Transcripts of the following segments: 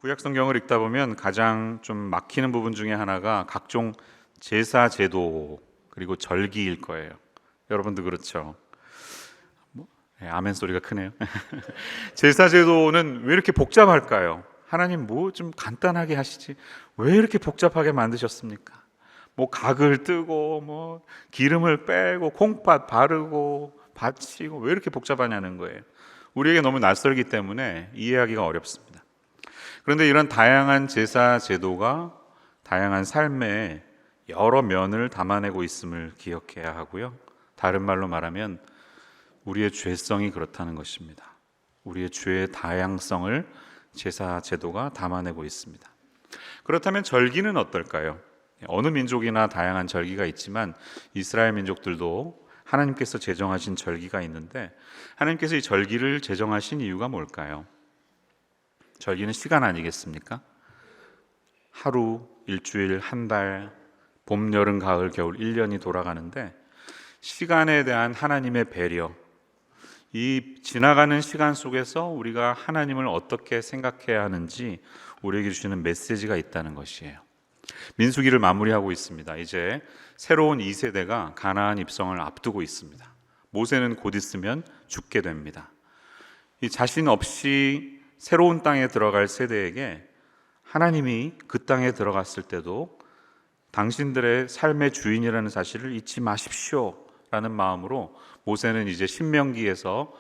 구약 성경을 읽다 보면 가장 좀 막히는 부분 중에 하나가 각종 제사 제도 그리고 절기일 거예요. 여러분도 그렇죠? 아멘 소리가 크네요. 제사 제도는 왜 이렇게 복잡할까요? 하나님 뭐 좀 간단하게 하시지 왜 이렇게 복잡하게 만드셨습니까? 뭐 각을 뜨고 뭐 기름을 빼고 콩팥 바르고 바치고 왜 이렇게 복잡하냐는 거예요. 우리에게 너무 낯설기 때문에 이해하기가 어렵습니다. 그런데 이런 다양한 제사 제도가 다양한 삶의 여러 면을 담아내고 있음을 기억해야 하고요. 다른 말로 말하면 우리의 죄성이 그렇다는 것입니다. 우리의 죄의 다양성을 제사 제도가 담아내고 있습니다. 그렇다면 절기는 어떨까요? 어느 민족이나 다양한 절기가 있지만 이스라엘 민족들도 하나님께서 제정하신 절기가 있는데 하나님께서 이 절기를 제정하신 이유가 뭘까요? 절기는 시간 아니겠습니까? 하루, 일주일, 한 달, 봄, 여름, 가을, 겨울 1년이 돌아가는데 시간에 대한 하나님의 배려, 이 지나가는 시간 속에서 우리가 하나님을 어떻게 생각해야 하는지 우리에게 주시는 메시지가 있다는 것이에요. 민수기를 마무리하고 있습니다. 이제 새로운 2세대가 가나안 입성을 앞두고 있습니다. 모세는 곧 있으면 죽게 됩니다. 이 자신 없이 새로운 땅에 들어갈 세대에게 하나님이 그 땅에 들어갔을 때도 당신들의 삶의 주인이라는 사실을 잊지 마십시오 라는 마음으로 모세는 이제 신명기에서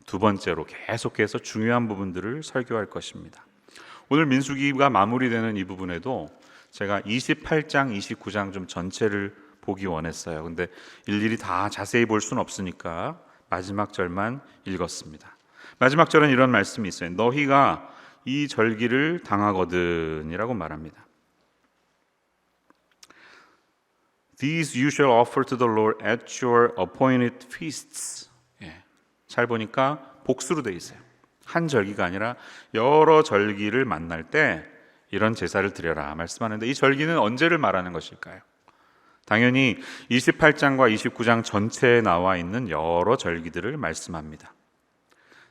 두 번째로 계속해서 중요한 부분들을 설교할 것입니다. 오늘 민수기가 마무리되는 이 부분에도 제가 28장, 29장 좀 전체를 보기 원했어요. 근데 일일이 다 자세히 볼 수는 없으니까 마지막 절만 읽었습니다. 마지막 절은 이런 말씀이 있어요. 너희가 이 절기를 당하거든 이라고 말합니다. These you shall offer to the Lord at your appointed feasts. 잘 보니까 복수로 돼 있어요. 한 절기가 아니라 여러 절기를 만날 때 이런 제사를 드려라 말씀하는데 이 절기는 언제를 말하는 것일까요? 당연히 28장과 29장 전체에 나와 있는 여러 절기들을 말씀합니다.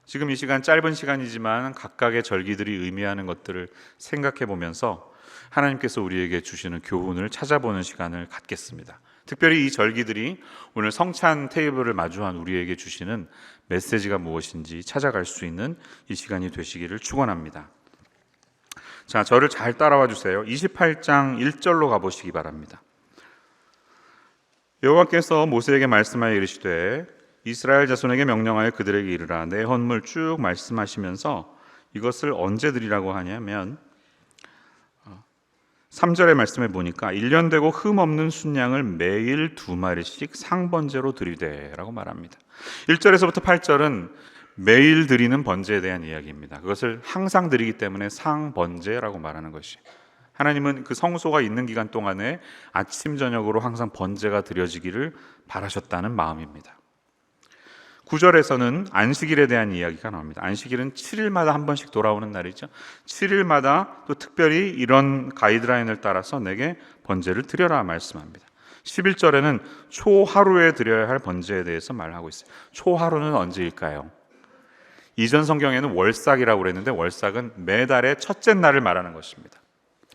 지금 이 시간 짧은 시간이지만 각각의 절기들이 의미하는 것들을 생각해 보면서 하나님께서 우리에게 주시는 교훈을 찾아보는 시간을 갖겠습니다. 특별히 이 절기들이 오늘 성찬 테이블을 마주한 우리에게 주시는 메시지가 무엇인지 찾아갈 수 있는 이 시간이 되시기를 축원합니다. 자, 저를 잘 따라와 주세요. 28장 1절로 가보시기 바랍니다. 여호와께서 모세에게 말씀하여 이르시되 이스라엘 자손에게 명령하여 그들에게 이르라 내 헌물 쭉 말씀하시면서 이것을 언제 드리라고 하냐면 3절의 말씀에 보니까 1년 되고 흠 없는 순양을 매일 2마리씩 상번제로 드리되 라고 말합니다. 1절에서부터 8절은 매일 드리는 번제에 대한 이야기입니다. 그것을 항상 드리기 때문에 상번제라고 말하는 것이 하나님은 그 성소가 있는 기간 동안에 아침 저녁으로 항상 번제가 드려지기를 바라셨다는 마음입니다. 9절에서는 안식일에 대한 이야기가 나옵니다. 안식일은 7일마다 한 번씩 돌아오는 날이죠. 7일마다 또 특별히 이런 가이드라인을 따라서 내게 번제를 드려라 말씀합니다. 11절에는 초하루에 드려야 할 번제에 대해서 말하고 있어요. 초하루는 언제일까요? 이전 성경에는 월삭이라고 그랬는데 월삭은 매달의 첫째 날을 말하는 것입니다.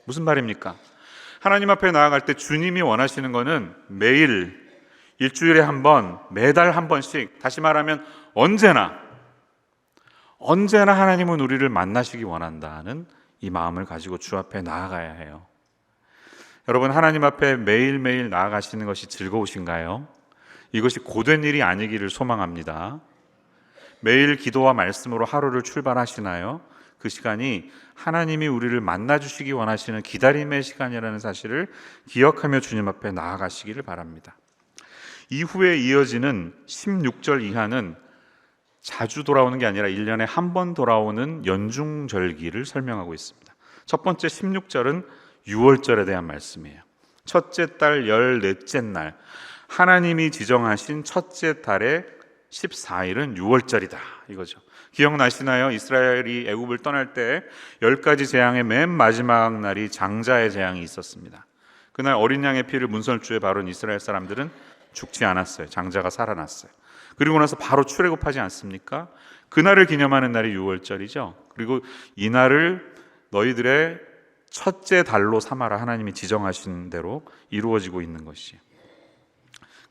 무슨 말입니까? 하나님 앞에 나아갈 때 주님이 원하시는 것은 매일 일주일에 한 번, 매달 한 번씩, 다시 말하면 언제나 하나님은 우리를 만나시기 원한다는 이 마음을 가지고 주 앞에 나아가야 해요. 여러분, 하나님 앞에 매일매일 나아가시는 것이 즐거우신가요? 이것이 고된 일이 아니기를 소망합니다. 매일 기도와 말씀으로 하루를 출발하시나요? 그 시간이 하나님이 우리를 만나주시기 원하시는 기다림의 시간이라는 사실을 기억하며 주님 앞에 나아가시기를 바랍니다. 이후에 이어지는 16절 이하는 자주 돌아오는 게 아니라 1년에 한 번 돌아오는 연중절기를 설명하고 있습니다. 첫 번째 16절은 6월절에 대한 말씀이에요. 첫째 달 14째 날, 하나님이 지정하신 첫째 달의 14일은 6월절이다 이거죠. 기억나시나요? 이스라엘이 애굽을 떠날 때 10가지 재앙의 맨 마지막 날이 장자의 재앙이 있었습니다. 그날 어린 양의 피를 문설주에 바른 이스라엘 사람들은 죽지 않았어요. 장자가 살아났어요. 그리고 나서 바로 출애굽하지 않습니까? 그날을 기념하는 날이 6월절이죠. 그리고 이 날을 너희들의 첫째 달로 삼아라. 하나님이 지정하신 대로 이루어지고 있는 것이에요.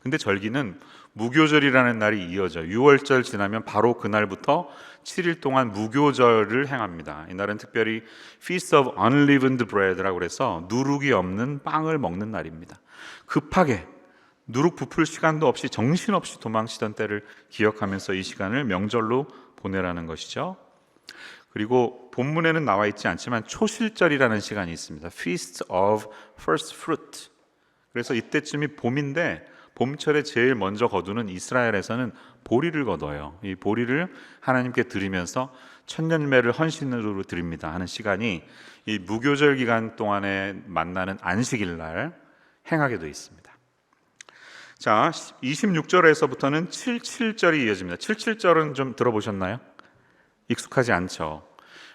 근데 절기는 무교절이라는 날이 이어져요. 6월절 지나면 바로 그날부터 7일 동안 무교절을 행합니다. 이날은 특별히 Feast of Unleavened Bread라고 그래서 누룩이 없는 빵을 먹는 날입니다. 급하게 누룩 부풀 시간도 없이 정신없이 도망치던 때를 기억하면서 이 시간을 명절로 보내라는 것이죠. 그리고 본문에는 나와 있지 않지만 초실절이라는 시간이 있습니다. Feast of First Fruit. 그래서 이때쯤이 봄인데 봄철에 제일 먼저 거두는 이스라엘에서는 보리를 거둬요. 이 보리를 하나님께 드리면서 천년매를 헌신으로 드립니다 하는 시간이 이 무교절 기간 동안에 만나는 안식일 날 행하게 되어 있습니다. 자, 26절에서부터는 77절이 이어집니다. 77절은 좀 들어보셨나요? 익숙하지 않죠.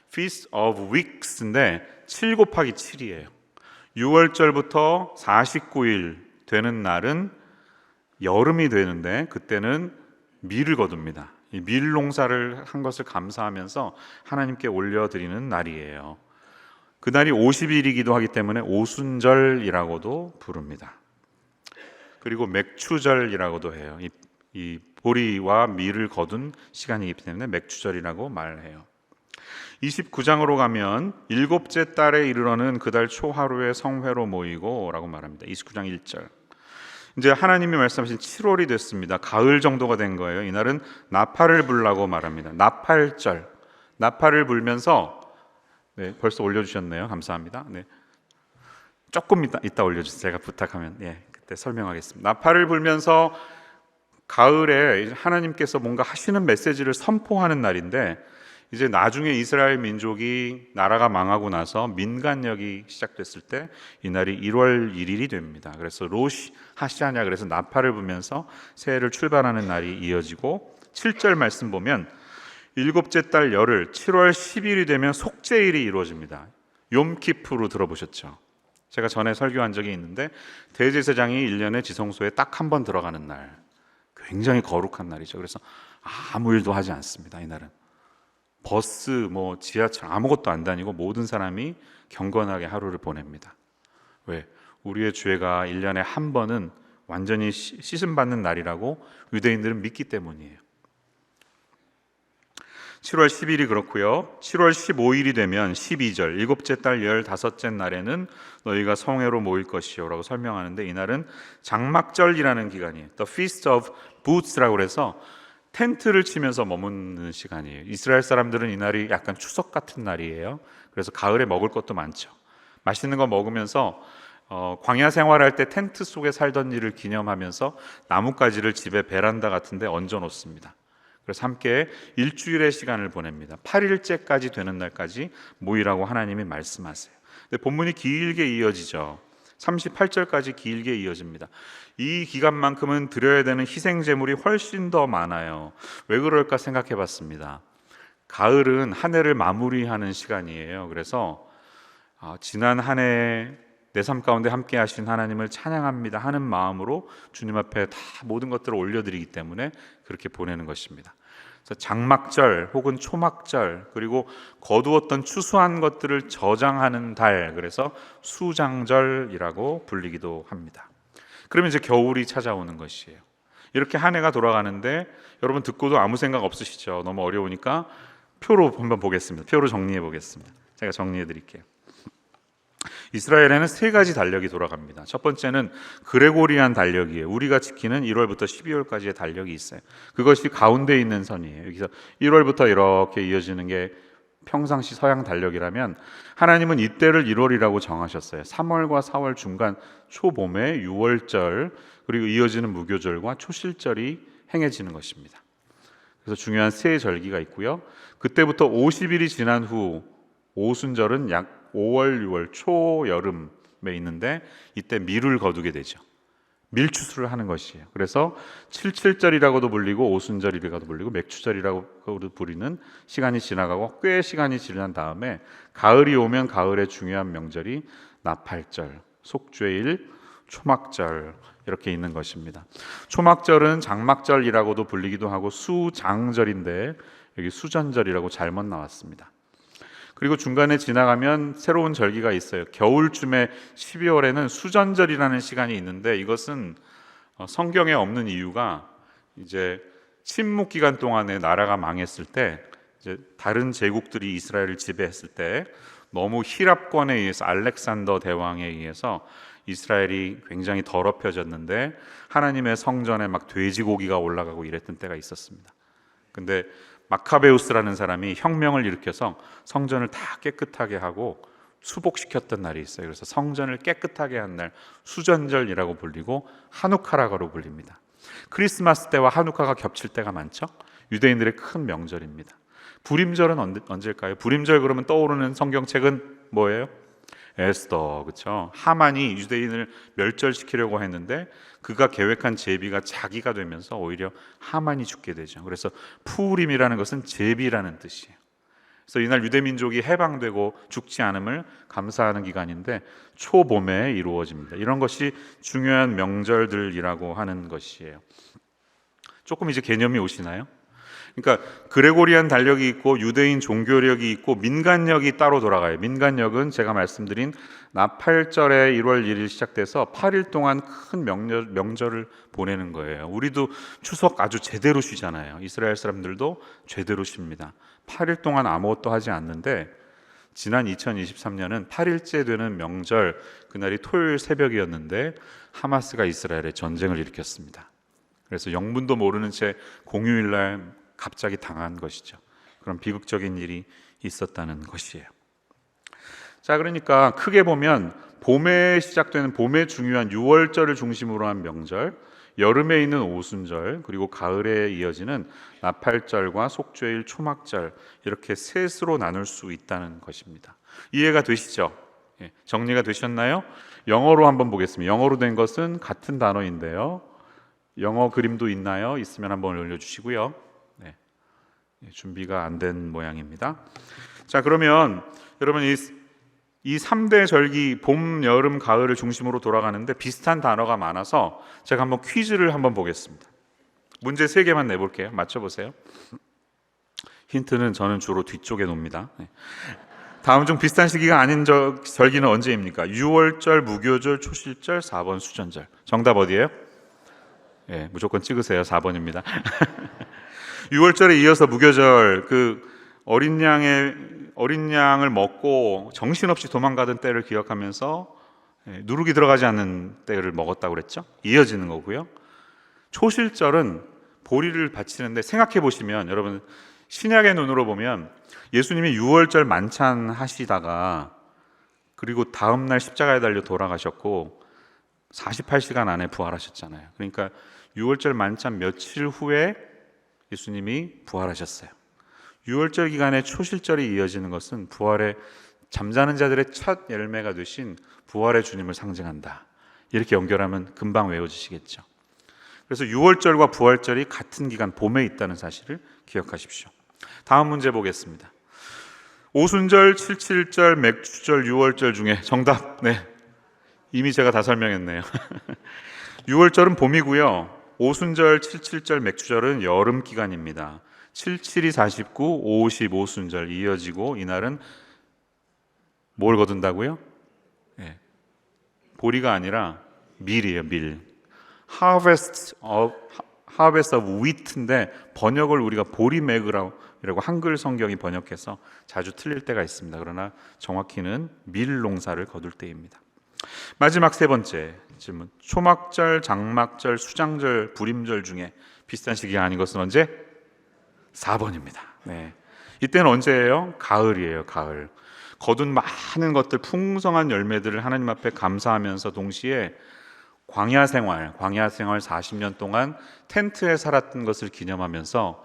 Feast of Weeks인데 7 곱하기 7이에요. 6월절부터 49일 되는 날은 여름이 되는데 그때는 밀을 거둡니다. 이 밀 농사를 한 것을 감사하면서 하나님께 올려드리는 날이에요. 그날이 50일이기도 하기 때문에 오순절이라고도 부릅니다. 그리고 맥추절이라고도 해요. 이 보리와 밀을 거둔 시간이기 때문에 맥추절이라고 말해요. 29장으로 가면 일곱째 달에 이르러는 그달 초하루에 성회로 모이고 라고 말합니다. 29장 1절. 이제 하나님이 말씀하신 7월이 됐습니다. 가을 정도가 된 거예요. 이날은 나팔을 불라고 말합니다. 나팔절. 나팔을 불면서 벌써 올려주셨네요. 감사합니다. 조금 이따 올려주세요. 제가 부탁하면 그때 설명하겠습니다. 나팔을 불면서 가을에 하나님께서 뭔가 하시는 메시지를 선포하는 날인데 이제 나중에 이스라엘 민족이 나라가 망하고 나서 민간력이 시작됐을 때 이날이 1월 1일이 됩니다. 그래서 로시 하샤냐 그래서 나팔을 불면서 새해를 출발하는 날이 이어지고 7절 말씀 보면 일곱째 달 열흘 7월 10일이 되면 속죄일이 이루어집니다. 욤키프로 들어보셨죠? 제가 전에 설교한 적이 있는데 대제사장이 1년에 지성소에 딱 한 번 들어가는 날, 굉장히 거룩한 날이죠. 그래서 아무 일도 하지 않습니다. 이날은 버스, 지하철 아무것도 안 다니고 모든 사람이 경건하게 하루를 보냅니다. 왜? 우리의 죄가 1년에 한 번은 완전히 씻음받는 날이라고 유대인들은 믿기 때문이에요. 7월 10일이 그렇고요. 7월 15일이 되면 12절 일곱째 달 15째 날에는 너희가 성회로 모일 것이요 라고 설명하는데 이날은 장막절이라는 기간이에요. The Feast of Booths라고 해서 텐트를 치면서 머무는 시간이에요. 이스라엘 사람들은 이날이 약간 추석 같은 날이에요. 그래서 가을에 먹을 것도 많죠. 맛있는 거 먹으면서 광야 생활할 때 텐트 속에 살던 일을 기념하면서 나뭇가지를 집에 베란다 같은 데 얹어 놓습니다. 그래서 함께 일주일의 시간을 보냅니다. 8일째까지 되는 날까지 모이라고 하나님이 말씀하세요. 근데 본문이 길게 이어지죠. 38절까지 길게 이어집니다. 이 기간만큼은 드려야 되는 희생 제물이 훨씬 더 많아요. 왜 그럴까 생각해 봤습니다. 가을은 한 해를 마무리하는 시간이에요. 그래서 지난 한 해 내 삶 가운데 함께 하신 하나님을 찬양합니다 하는 마음으로 주님 앞에 다 모든 것들을 올려드리기 때문에 그렇게 보내는 것입니다. 그래서 장막절 혹은 초막절 그리고 거두었던 추수한 것들을 저장하는 달, 그래서 수장절이라고 불리기도 합니다. 그러면 이제 겨울이 찾아오는 것이에요. 이렇게 한 해가 돌아가는데 여러분 듣고도 아무 생각 없으시죠? 너무 어려우니까 표로 한번 보겠습니다. 표로 정리해 보겠습니다. 제가 정리해 드릴게요. 이스라엘에는 3가지 달력이 돌아갑니다. 첫 번째는 그레고리안 달력이에요. 우리가 지키는 1월부터 12월까지의 달력이 있어요. 그것이 가운데 있는 선이에요. 여기서 1월부터 이렇게 이어지는 게 평상시 서양 달력이라면 하나님은 이때를 1월이라고 정하셨어요. 3월과 4월 중간 초봄에 6월절 그리고 이어지는 무교절과 초실절이 행해지는 것입니다. 그래서 중요한 세 절기가 있고요. 그때부터 50일이 지난 후 오순절은 약 5월, 6월 초여름에 있는데 이때 밀을 거두게 되죠. 밀추수를 하는 것이에요. 그래서 77절이라고도 불리고 오순절이라고도 불리고 맥추절이라고도 부르는 시간이 지나가고 꽤 시간이 지난 다음에 가을이 오면 가을의 중요한 명절이 나팔절, 속죄일, 초막절 이렇게 있는 것입니다. 초막절은 장막절이라고도 불리기도 하고 수장절인데 여기 수전절이라고 잘못 나왔습니다. 그리고 중간에 지나가면 새로운 절기가 있어요. 겨울쯤에 12월에는 수전절이라는 시간이 있는데 이것은 성경에 없는 이유가 이제 침묵 기간 동안에 나라가 망했을 때 이제 다른 제국들이 이스라엘을 지배했을 때 너무 히랍권에 의해서 알렉산더 대왕에 의해서 이스라엘이 굉장히 더럽혀졌는데 하나님의 성전에 막 돼지고기가 올라가고 이랬던 때가 있었습니다. 근데 마카베우스라는 사람이 혁명을 일으켜서 성전을 다 깨끗하게 하고 수복시켰던 날이 있어요. 그래서 성전을 깨끗하게 한 날 수전절이라고 불리고 하누카라고 불립니다. 크리스마스 때와 하누카가 겹칠 때가 많죠. 유대인들의 큰 명절입니다. 불임절은 언제일까요? 불임절 그러면 떠오르는 성경책은 뭐예요? 에스더, 그렇죠? 하만이 유대인을 멸절시키려고 했는데 그가 계획한 제비가 자기가 되면서 오히려 하만이 죽게 되죠. 그래서 푸림이라는 것은 제비라는 뜻이에요. 그래서 이날 유대 민족이 해방되고 죽지 않음을 감사하는 기간인데 초봄에 이루어집니다. 이런 것이 중요한 명절들이라고 하는 것이에요. 조금 이제 개념이 오시나요? 그러니까 그레고리안 달력이 있고 유대인 종교력이 있고 민간력이 따로 돌아가요. 민간력은 제가 말씀드린 나팔절에 1월 1일 시작돼서 8일 동안 큰 명절을 보내는 거예요. 우리도 추석 아주 제대로 쉬잖아요. 이스라엘 사람들도 제대로 쉽니다. 8일 동안 아무것도 하지 않는데 지난 2023년은 8일째 되는 명절 그날이 토요일 새벽이었는데 하마스가 이스라엘에 전쟁을 일으켰습니다. 그래서 영문도 모르는 채 공휴일날 갑자기 당한 것이죠. 그런 비극적인 일이 있었다는 것이에요. 자, 그러니까 크게 보면 봄에 시작되는 봄에 중요한 6월절을 중심으로 한 명절, 여름에 있는 오순절, 그리고 가을에 이어지는 나팔절과 속죄일, 초막절 이렇게 셋으로 나눌 수 있다는 것입니다. 이해가 되시죠? 정리가 되셨나요? 영어로 한번 보겠습니다. 영어로 된 것은 같은 단어인데요. 영어 그림도 있나요? 있으면 한번 올려주시고요. 준비가 안 된 모양입니다. 자, 그러면 여러분 이 3대 절기 봄, 여름, 가을을 중심으로 돌아가는데 비슷한 단어가 많아서 제가 한번 퀴즈를 한번 보겠습니다. 문제 3개만 내볼게요. 맞춰보세요. 힌트는 저는 주로 뒤쪽에 놓습니다. 다음 중 비슷한 시기가 아닌 절기는 언제입니까? 6월절, 무교절, 초실절, 4번 수전절. 정답 어디예요? 무조건 찍으세요. 4번입니다. 6월절에 이어서 무교절, 그 어린 양을 먹고 정신없이 도망가던 때를 기억하면서 누룩이 들어가지 않는 때를 먹었다고 그랬죠. 이어지는 거고요. 초실절은 보리를 바치는데 생각해 보시면 여러분 신약의 눈으로 보면 예수님이 6월절 만찬 하시다가 그리고 다음날 십자가에 달려 돌아가셨고 48시간 안에 부활하셨잖아요. 그러니까 6월절 만찬 며칠 후에 예수님이 부활하셨어요. 6월절 기간에 초실절이 이어지는 것은 부활의 잠자는 자들의 첫 열매가 되신 부활의 주님을 상징한다. 이렇게 연결하면 금방 외워지시겠죠. 그래서 6월절과 부활절이 같은 기간 봄에 있다는 사실을 기억하십시오. 다음 문제 보겠습니다. 오순절, 칠칠절, 맥주절, 6월절 중에 정답 이미 제가 다 설명했네요. 6월절은 봄이고요. 오순절, 칠칠절, 맥주절은 여름 기간입니다. 77이 49, 50 오순절 이어지고 이날은 뭘 거둔다고요? 보리가 아니라 밀이에요. 밀. Harvest of wheat인데 번역을 우리가 보리매그라고 한글 성경이 번역해서 자주 틀릴 때가 있습니다. 그러나 정확히는 밀 농사를 거둘 때입니다. 마지막 3번째 질문. 초막절, 장막절, 수장절, 불임절 중에 비슷한 시기가 아닌 것은 언제? 4번입니다. 이때는 언제예요? 가을이에요. 가을. 거둔 많은 것들, 풍성한 열매들을 하나님 앞에 감사하면서 동시에 광야 생활 40년 동안 텐트에 살았던 것을 기념하면서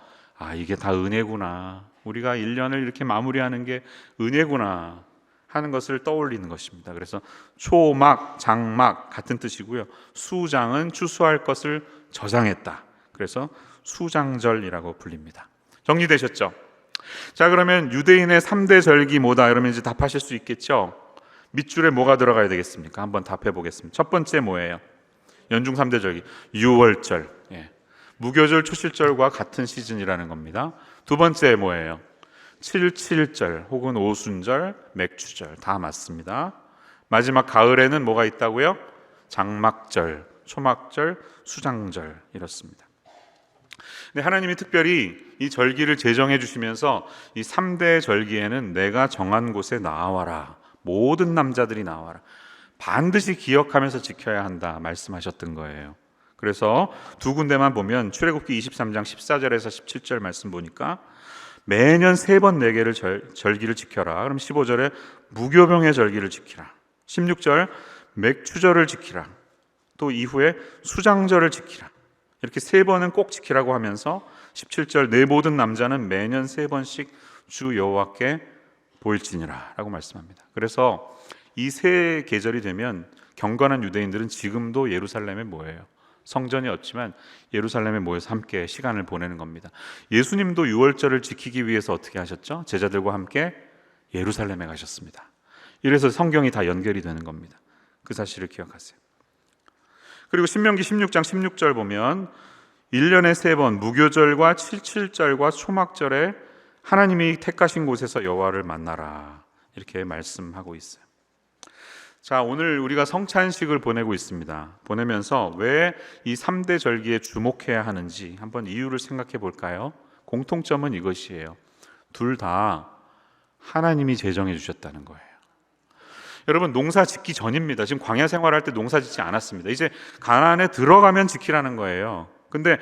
이게 다 은혜구나. 우리가 1년을 이렇게 마무리하는 게 은혜구나 하는 것을 떠올리는 것입니다. 그래서 초막, 장막 같은 뜻이고요. 수장은 추수할 것을 저장했다. 그래서 수장절이라고 불립니다. 정리되셨죠? 자, 그러면 유대인의 3대 절기 뭐다? 그러면 이제 답하실 수 있겠죠? 밑줄에 뭐가 들어가야 되겠습니까? 한번 답해 보겠습니다. 첫 번째 뭐예요? 연중 3대 절기 6월절, 무교절, 초실절과 같은 시즌이라는 겁니다. 두 번째 뭐예요? 칠칠절 혹은 오순절, 맥추절 다 맞습니다. 마지막 가을에는 뭐가 있다고요? 장막절, 초막절, 수장절 이렇습니다. 근데 하나님이 특별히 이 절기를 제정해 주시면서 이 3대 절기에는 내가 정한 곳에 나와라, 모든 남자들이 나와라, 반드시 기억하면서 지켜야 한다 말씀하셨던 거예요. 그래서 두 군데만 보면 출애굽기 23장 14절에서 17절 말씀 보니까 매년 3번 4개를 절기를 지켜라. 그럼 15절에 무교병의 절기를 지키라. 16절 맥추절을 지키라. 또 이후에 수장절을 지키라. 이렇게 3번은 꼭 지키라고 하면서 17절 내 모든 남자는 매년 3번씩 주 여호와께 보일지니라 라고 말씀합니다. 그래서 이 세 계절이 되면 경건한 유대인들은 지금도 예루살렘에 모여요. 성전이 없지만 예루살렘에 모여서 함께 시간을 보내는 겁니다. 예수님도 유월절을 지키기 위해서 어떻게 하셨죠? 제자들과 함께 예루살렘에 가셨습니다. 이래서 성경이 다 연결이 되는 겁니다. 그 사실을 기억하세요. 그리고 신명기 16장 16절 보면 1년에 3번 무교절과 칠칠절과 초막절에 하나님이 택하신 곳에서 여호와를 만나라 이렇게 말씀하고 있어요. 자, 오늘 우리가 성찬식을 보내고 있습니다. 보내면서 왜 이 3대 절기에 주목해야 하는지 한번 이유를 생각해 볼까요? 공통점은 이것이에요. 둘 다 하나님이 제정해 주셨다는 거예요. 여러분, 농사 짓기 전입니다. 지금 광야 생활할 때 농사 짓지 않았습니다. 이제 가나안에 들어가면 지키라는 거예요. 근데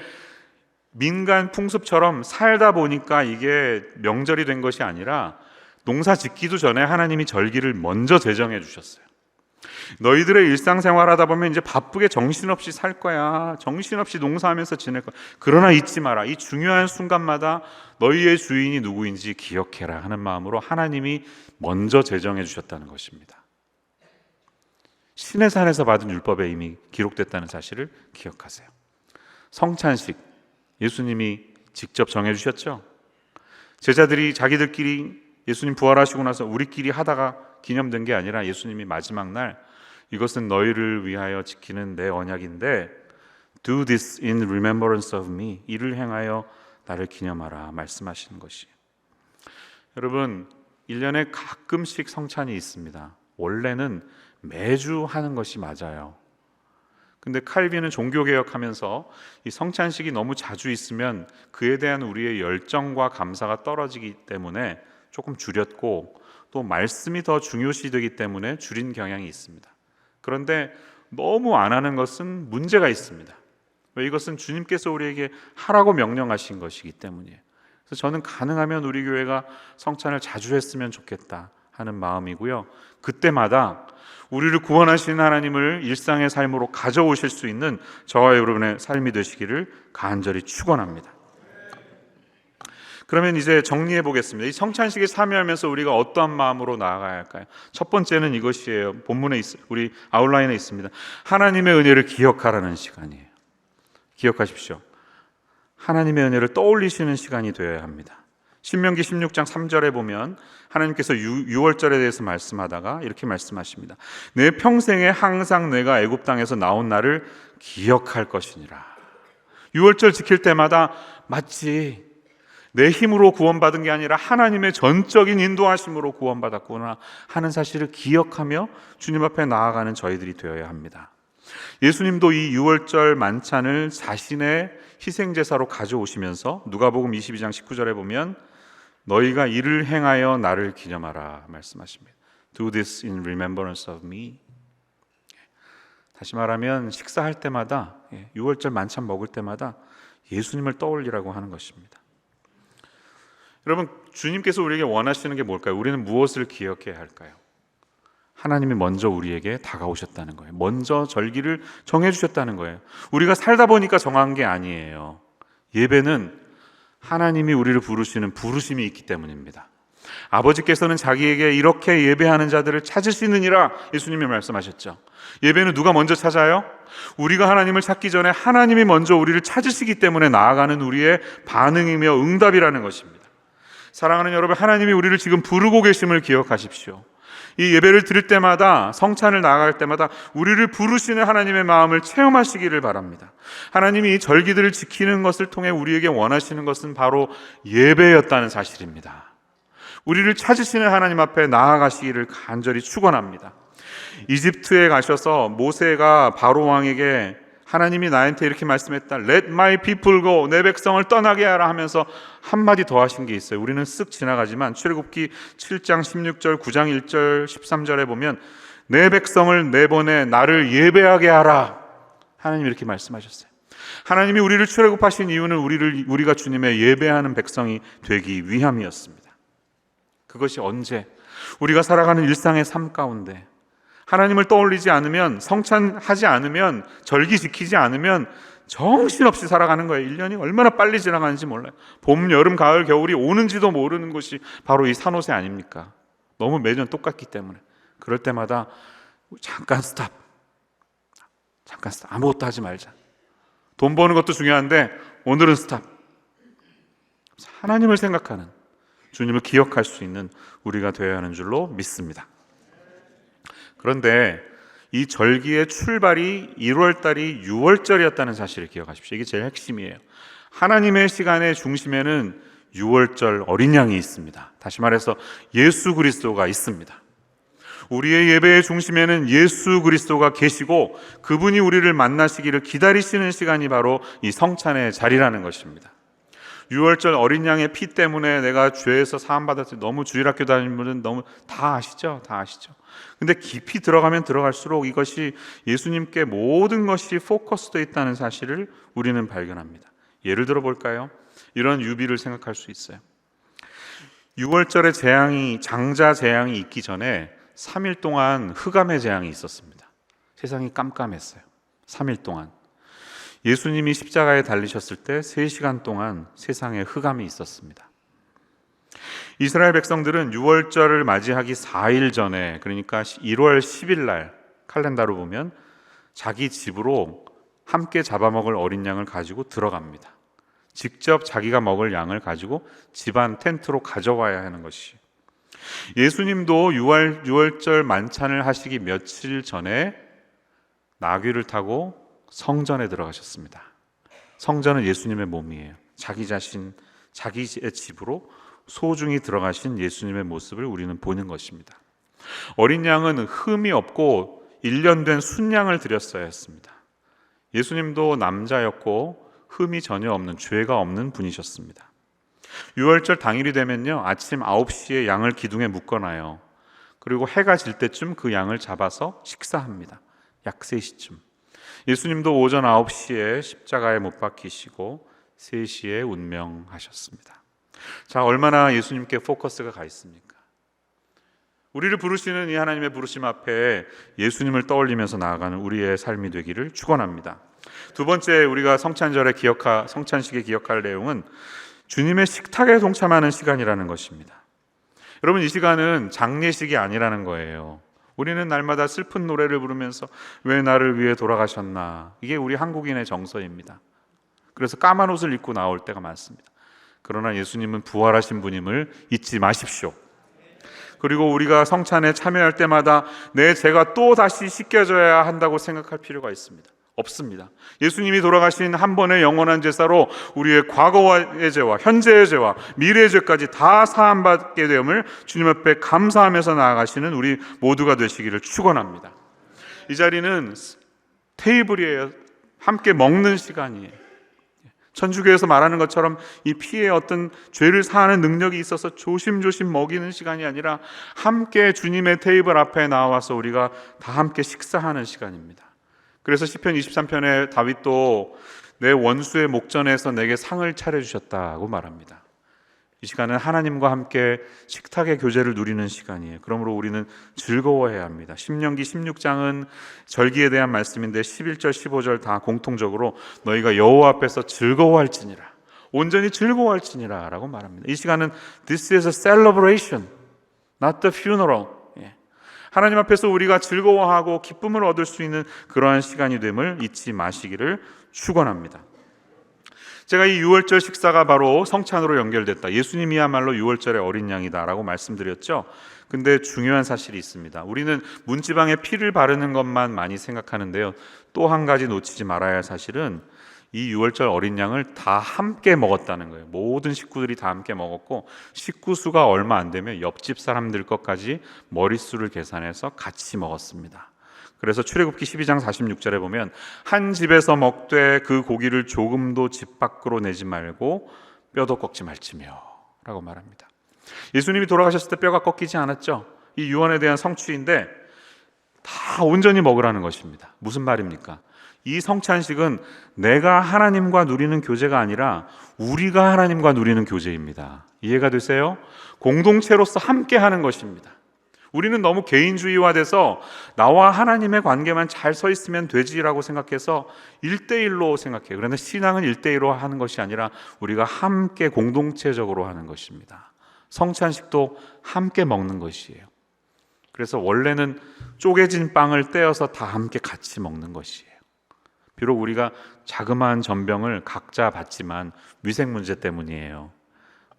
민간 풍습처럼 살다 보니까 이게 명절이 된 것이 아니라 농사 짓기도 전에 하나님이 절기를 먼저 제정해 주셨어요. 너희들의 일상생활 하다 보면 이제 바쁘게 정신없이 살 거야. 정신없이 농사하면서 지낼 거야. 그러나 잊지 마라. 이 중요한 순간마다 너희의 주인이 누구인지 기억해라 하는 마음으로 하나님이 먼저 제정해 주셨다는 것입니다. 신의 산에서 받은 율법에 이미 기록됐다는 사실을 기억하세요. 성찬식 예수님이 직접 정해 주셨죠. 제자들이 자기들끼리 예수님 부활하시고 나서 우리끼리 하다가 기념된 게 아니라 예수님이 마지막 날 이것은 너희를 위하여 지키는 내 언약인데 Do this in remembrance of me. 이를 행하여 나를 기념하라 말씀하시는 것이에요. 여러분, 1년에 가끔씩 성찬이 있습니다. 원래는 매주 하는 것이 맞아요. 근데 칼빈은 종교개혁하면서 이 성찬식이 너무 자주 있으면 그에 대한 우리의 열정과 감사가 떨어지기 때문에 조금 줄였고 또 말씀이 더 중요시되기 때문에 줄인 경향이 있습니다. 그런데 너무 안 하는 것은 문제가 있습니다. 왜? 이것은 주님께서 우리에게 하라고 명령하신 것이기 때문이에요. 그래서 저는 가능하면 우리 교회가 성찬을 자주 했으면 좋겠다 하는 마음이고요. 그때마다 우리를 구원하신 하나님을 일상의 삶으로 가져오실 수 있는 저와 여러분의 삶이 되시기를 간절히 축원합니다. 그러면 이제 정리해 보겠습니다. 이 성찬식에 참여하면서 우리가 어떠한 마음으로 나아가야 할까요? 첫 번째는 이것이에요. 본문에 우리 아웃라인에 있습니다. 하나님의 은혜를 기억하라는 시간이에요. 기억하십시오. 하나님의 은혜를 떠올리시는 시간이 되어야 합니다. 신명기 16장 3절에 보면 하나님께서 유월절에 대해서 말씀하다가 이렇게 말씀하십니다. 내 평생에 항상 내가 애굽 땅에서 나온 날을 기억할 것이니라. 유월절 지킬 때마다 마치 내 힘으로 구원받은 게 아니라 하나님의 전적인 인도하심으로 구원받았구나 하는 사실을 기억하며 주님 앞에 나아가는 저희들이 되어야 합니다. 예수님도 이 유월절 만찬을 자신의 희생제사로 가져오시면서 누가복음 22장 19절에 보면 너희가 이를 행하여 나를 기념하라 말씀하십니다. Do this in remembrance of me. 다시 말하면 식사할 때마다, 유월절 만찬 먹을 때마다 예수님을 떠올리라고 하는 것입니다. 여러분, 주님께서 우리에게 원하시는 게 뭘까요? 우리는 무엇을 기억해야 할까요? 하나님이 먼저 우리에게 다가오셨다는 거예요. 먼저 절기를 정해주셨다는 거예요. 우리가 살다 보니까 정한 게 아니에요. 예배는 하나님이 우리를 부르시는 부르심이 있기 때문입니다. 아버지께서는 자기에게 이렇게 예배하는 자들을 찾으시느니라 예수님이 말씀하셨죠. 예배는 누가 먼저 찾아요? 우리가 하나님을 찾기 전에 하나님이 먼저 우리를 찾으시기 때문에 나아가는 우리의 반응이며 응답이라는 것입니다. 사랑하는 여러분, 하나님이 우리를 지금 부르고 계심을 기억하십시오. 이 예배를 드릴 때마다, 성찬을 나아갈 때마다 우리를 부르시는 하나님의 마음을 체험하시기를 바랍니다. 하나님이 이 절기들을 지키는 것을 통해 우리에게 원하시는 것은 바로 예배였다는 사실입니다. 우리를 찾으시는 하나님 앞에 나아가시기를 간절히 축원합니다. 이집트에 가셔서 모세가 바로 왕에게 하나님이 나한테 이렇게 말씀했다. Let my people go. 내 백성을 떠나게 하라 하면서 한마디 더 하신 게 있어요. 우리는 쓱 지나가지만 출애굽기 7장 16절, 9장 1절, 13절에 보면 내 백성을 내보내 나를 예배하게 하라. 하나님이 이렇게 말씀하셨어요. 하나님이 우리를 출애굽하신 이유는 우리가 주님의 예배하는 백성이 되기 위함이었습니다. 그것이 언제? 우리가 살아가는 일상의 삶 가운데 하나님을 떠올리지 않으면, 성찬하지 않으면, 절기 지키지 않으면 정신없이 살아가는 거예요. 1년이 얼마나 빨리 지나가는지 몰라요. 봄, 여름, 가을, 겨울이 오는지도 모르는 것이 바로 이 산옷이 아닙니까? 너무 매년 똑같기 때문에. 그럴 때마다 잠깐 스탑. 아무것도 하지 말자. 돈 버는 것도 중요한데 오늘은 스탑. 하나님을 생각하는, 주님을 기억할 수 있는 우리가 되어야 하는 줄로 믿습니다. 그런데 이 절기의 출발이 1월달이 6월절이었다는 사실을 기억하십시오. 이게 제일 핵심이에요. 하나님의 시간의 중심에는 6월절 어린 양이 있습니다. 다시 말해서 예수 그리스도가 있습니다. 우리의 예배의 중심에는 예수 그리스도가 계시고 그분이 우리를 만나시기를 기다리시는 시간이 바로 이 성찬의 자리라는 것입니다. 6월절 어린 양의 피 때문에 내가 죄에서 사함받았을 때 너무 주일학교 다니는 분은 너무 다 아시죠? 근데 깊이 들어가면 들어갈수록 이것이 예수님께 모든 것이 포커스되어 있다는 사실을 우리는 발견합니다. 예를 들어 볼까요? 이런 유비를 생각할 수 있어요. 6월절에 장자 재앙이 있기 전에 3일 동안 흑암의 재앙이 있었습니다. 세상이 깜깜했어요. 3일 동안. 예수님이 십자가에 달리셨을 때 3시간 동안 세상에 흑암이 있었습니다. 이스라엘 백성들은 6월절을 맞이하기 4일 전에, 그러니까 1월 10일 날 칼렌더로 보면 자기 집으로 함께 잡아먹을 어린 양을 가지고 들어갑니다. 직접 자기가 먹을 양을 가지고 집안 텐트로 가져와야 하는 것이. 예수님도 6월절 만찬을 하시기 며칠 전에 나귀를 타고 성전에 들어가셨습니다. 성전은 예수님의 몸이에요. 자기의 집으로 소중히 들어가신 예수님의 모습을 우리는 보는 것입니다. 어린 양은 흠이 없고 1년 된 순양을 드렸어야 했습니다. 예수님도 남자였고 흠이 전혀 없는, 죄가 없는 분이셨습니다. 6월절 당일이 되면요, 아침 9시에 양을 기둥에 묶어놔요. 그리고 해가 질 때쯤 그 양을 잡아서 식사합니다. 약 3시쯤. 예수님도 오전 9시에 십자가에 못 박히시고 3시에 운명하셨습니다. 자, 얼마나 예수님께 포커스가 가 있습니까? 우리를 부르시는 이 하나님의 부르심 앞에 예수님을 떠올리면서 나아가는 우리의 삶이 되기를 축원합니다. 두 번째, 우리가 성찬식에 기억할 내용은 주님의 식탁에 동참하는 시간이라는 것입니다. 여러분, 이 시간은 장례식이 아니라는 거예요. 우리는 날마다 슬픈 노래를 부르면서 왜 나를 위해 돌아가셨나, 이게 우리 한국인의 정서입니다. 그래서 까만 옷을 입고 나올 때가 많습니다. 그러나 예수님은 부활하신 분임을 잊지 마십시오. 그리고 우리가 성찬에 참여할 때마다 내 죄가 또 다시 씻겨져야 한다고 생각할 필요가 있습니다. 없습니다. 예수님이 돌아가신 한 번의 영원한 제사로 우리의 과거의 죄와 현재의 죄와 미래의 죄까지 다 사함받게 됨을 주님 앞에 감사하면서 나아가시는 우리 모두가 되시기를 축원합니다. 이 자리는 테이블이에요. 함께 먹는 시간이에요. 천주교에서 말하는 것처럼 이 피에 어떤 죄를 사하는 능력이 있어서 조심조심 먹이는 시간이 아니라 함께 주님의 테이블 앞에 나와서 우리가 다 함께 식사하는 시간입니다. 그래서 시편 23편에 다윗도 내 원수의 목전에서 내게 상을 차려주셨다고 말합니다. 이 시간은 하나님과 함께 식탁의 교제를 누리는 시간이에요. 그러므로 우리는 즐거워해야 합니다. 신명기 16장은 절기에 대한 말씀인데 11절 15절 다 공통적으로 너희가 여호와 앞에서 즐거워할지니라, 온전히 즐거워할지니라 라고 말합니다. 이 시간은 This is a celebration, not the funeral. 하나님 앞에서 우리가 즐거워하고 기쁨을 얻을 수 있는 그러한 시간이 됨을 잊지 마시기를 축원합니다. 제가 이 6월절 식사가 바로 성찬으로 연결됐다, 예수님이야말로 6월절의 어린 양이다라고 말씀드렸죠. 근데 중요한 사실이 있습니다. 우리는 문지방에 피를 바르는 것만 많이 생각하는데요, 또 한 가지 놓치지 말아야 할 사실은 이 유월절 어린 양을 다 함께 먹었다는 거예요. 모든 식구들이 다 함께 먹었고, 식구 수가 얼마 안 되면 옆집 사람들 것까지 머릿수를 계산해서 같이 먹었습니다. 그래서 출애굽기 12장 46절에 보면 한 집에서 먹되 그 고기를 조금도 집 밖으로 내지 말고 뼈도 꺾지 말지며 라고 말합니다. 예수님이 돌아가셨을 때 뼈가 꺾이지 않았죠. 이 유언에 대한 성취인데 다 온전히 먹으라는 것입니다. 무슨 말입니까? 이 성찬식은 내가 하나님과 누리는 교제가 아니라 우리가 하나님과 누리는 교제입니다. 이해가 되세요? 공동체로서 함께 하는 것입니다. 우리는 너무 개인주의화돼서 나와 하나님의 관계만 잘 서 있으면 되지라고 생각해서 1대1로 생각해요. 그런데 신앙은 1대1로 하는 것이 아니라 우리가 함께 공동체적으로 하는 것입니다. 성찬식도 함께 먹는 것이에요. 그래서 원래는 쪼개진 빵을 떼어서 다 함께 같이 먹는 것이에요. 비록 우리가 자그마한 전병을 각자 받지만 위생 문제 때문이에요.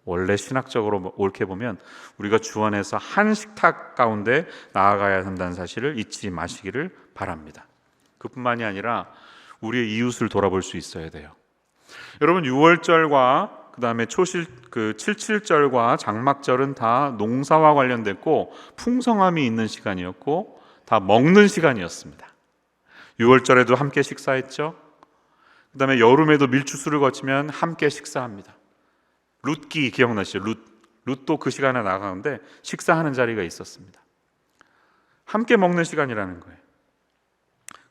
원래 신학적으로 옳게 보면 우리가 주 안에서 한 식탁 가운데 나아가야 한다는 사실을 잊지 마시기를 바랍니다. 그뿐만이 아니라 우리의 이웃을 돌아볼 수 있어야 돼요. 여러분, 6월절과 그 다음에 77절과 장막절은 다 농사와 관련됐고 풍성함이 있는 시간이었고 다 먹는 시간이었습니다. 6월절에도 함께 식사했죠. 그 다음에 여름에도 밀추수를 거치면 함께 식사합니다. 룻기 기억나시죠? 룻도 그 시간에 나가는데 식사하는 자리가 있었습니다. 함께 먹는 시간이라는 거예요.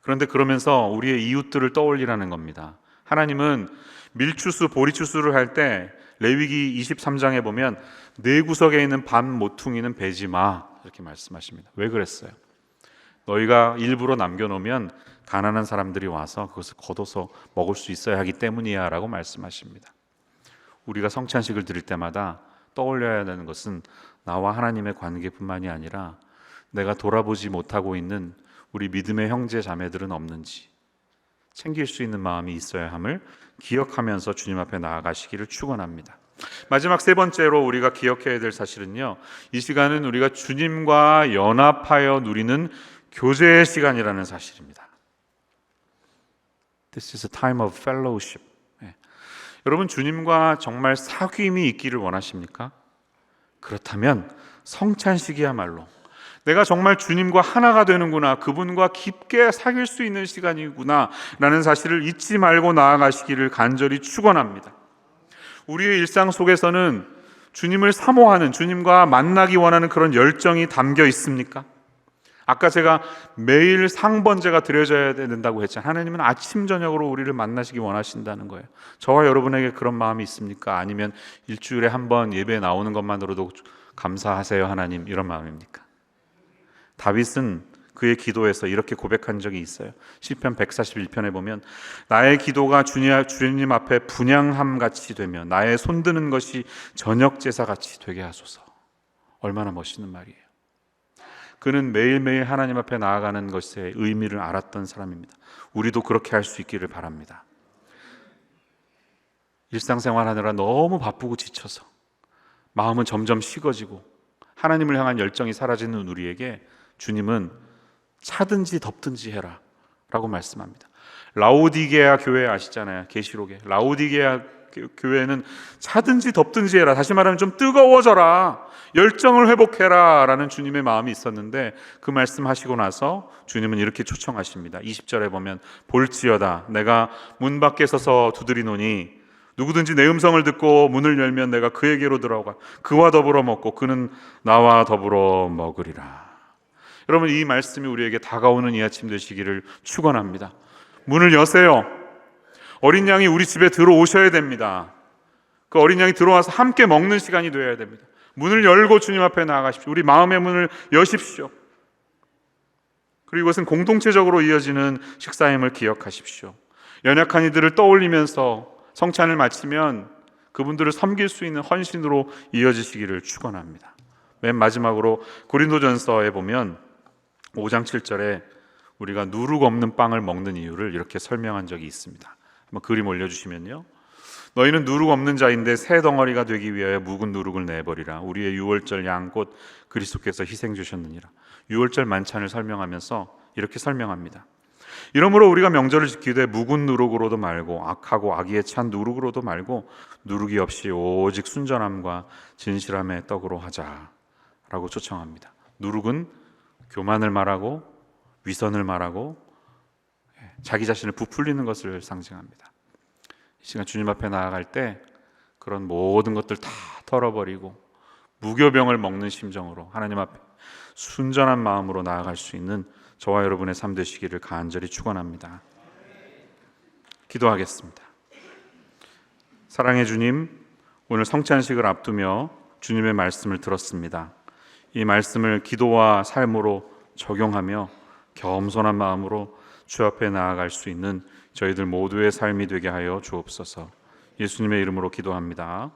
그런데 그러면서 우리의 이웃들을 떠올리라는 겁니다. 하나님은 밀추수, 보리추수를 할 때 레위기 23장에 보면 네 구석에 있는 반 모퉁이는 베지 마 이렇게 말씀하십니다. 왜 그랬어요? 너희가 일부러 남겨놓으면 가난한 사람들이 와서 그것을 걷어서 먹을 수 있어야 하기 때문이야 라고 말씀하십니다. 우리가 성찬식을 드릴 때마다 떠올려야 하는 것은 나와 하나님의 관계뿐만이 아니라 내가 돌아보지 못하고 있는 우리 믿음의 형제 자매들은 없는지 챙길 수 있는 마음이 있어야 함을 기억하면서 주님 앞에 나아가시기를 축원합니다. 마지막 세 번째로 우리가 기억해야 될 사실은요, 이 시간은 우리가 주님과 연합하여 누리는 교제의 시간이라는 사실입니다. This is a time of fellowship. 여러분, 주님과 정말 사귐이 있기를 원하십니까? 그렇다면 성찬식이야말로 내가 정말 주님과 하나가 되는구나, 그분과 깊게 사귈 수 있는 시간이구나 라는 사실을 잊지 말고 나아가시기를 간절히 축원합니다. 우리의 일상 속에서는 주님을 사모하는, 주님과 만나기 원하는 그런 열정이 담겨 있습니까? 아까 제가 매일 상번제가 드려져야 된다고 했잖아요. 하나님은 아침 저녁으로 우리를 만나시기 원하신다는 거예요. 저와 여러분에게 그런 마음이 있습니까? 아니면 일주일에 한 번 예배 나오는 것만으로도 감사하세요 하나님, 이런 마음입니까? 다윗은 그의 기도에서 이렇게 고백한 적이 있어요. 시편 141편에 보면 나의 기도가 주님 앞에 분향함같이 되며 나의 손드는 것이 저녁 제사같이 되게 하소서. 얼마나 멋있는 말이에요. 그는 매일매일 하나님 앞에 나아가는 것의 의미를 알았던 사람입니다. 우리도 그렇게 할 수 있기를 바랍니다. 일상생활하느라 너무 바쁘고 지쳐서 마음은 점점 식어지고 하나님을 향한 열정이 사라지는 우리에게 주님은 차든지 덥든지 해라 라고 말씀합니다. 라오디게아 교회 아시잖아요. 계시록에 라오디게아 교회는 차든지 덥든지 해라, 다시 말하면 좀 뜨거워져라, 열정을 회복해라 라는 주님의 마음이 있었는데 그 말씀하시고 나서 주님은 이렇게 초청하십니다. 20절에 보면 볼지어다 내가 문 밖에 서서 두드리노니 누구든지 내 음성을 듣고 문을 열면 내가 그에게로 들어가 그와 더불어 먹고 그는 나와 더불어 먹으리라. 여러분, 이 말씀이 우리에게 다가오는 이 아침 되시기를 축원합니다. 문을 여세요. 어린 양이 우리 집에 들어오셔야 됩니다. 그 어린 양이 들어와서 함께 먹는 시간이 되어야 됩니다. 문을 열고 주님 앞에 나아가십시오. 우리 마음의 문을 여십시오. 그리고 이것은 공동체적으로 이어지는 식사임을 기억하십시오. 연약한 이들을 떠올리면서 성찬을 마치면 그분들을 섬길 수 있는 헌신으로 이어지시기를 축원합니다. 맨 마지막으로 고린도전서에 보면 5장 7절에 우리가 누룩 없는 빵을 먹는 이유를 이렇게 설명한 적이 있습니다. 한번 그림 올려주시면요, 너희는 누룩 없는 자인데 새 덩어리가 되기 위하여 묵은 누룩을 내버리라. 우리의 유월절 양 곧 그리스도께서 희생 주셨느니라. 유월절 만찬을 설명하면서 이렇게 설명합니다. 이러므로 우리가 명절을 지키되 묵은 누룩으로도 말고 악하고 악의에 찬 누룩으로도 말고 누룩이 없이 오직 순전함과 진실함의 떡으로 하자라고 초청합니다. 누룩은 교만을 말하고 위선을 말하고 자기 자신을 부풀리는 것을 상징합니다. 이 시간 주님 앞에 나아갈 때 그런 모든 것들 다 털어버리고 무교병을 먹는 심정으로 하나님 앞에 순전한 마음으로 나아갈 수 있는 저와 여러분의 삶 되시기를 간절히 축원합니다. 기도하겠습니다. 사랑의 주님, 오늘 성찬식을 앞두며 주님의 말씀을 들었습니다. 이 말씀을 기도와 삶으로 적용하며 겸손한 마음으로 주 앞에 나아갈 수 있는 저희들 모두의 삶이 되게 하여 주옵소서. 예수님의 이름으로 기도합니다.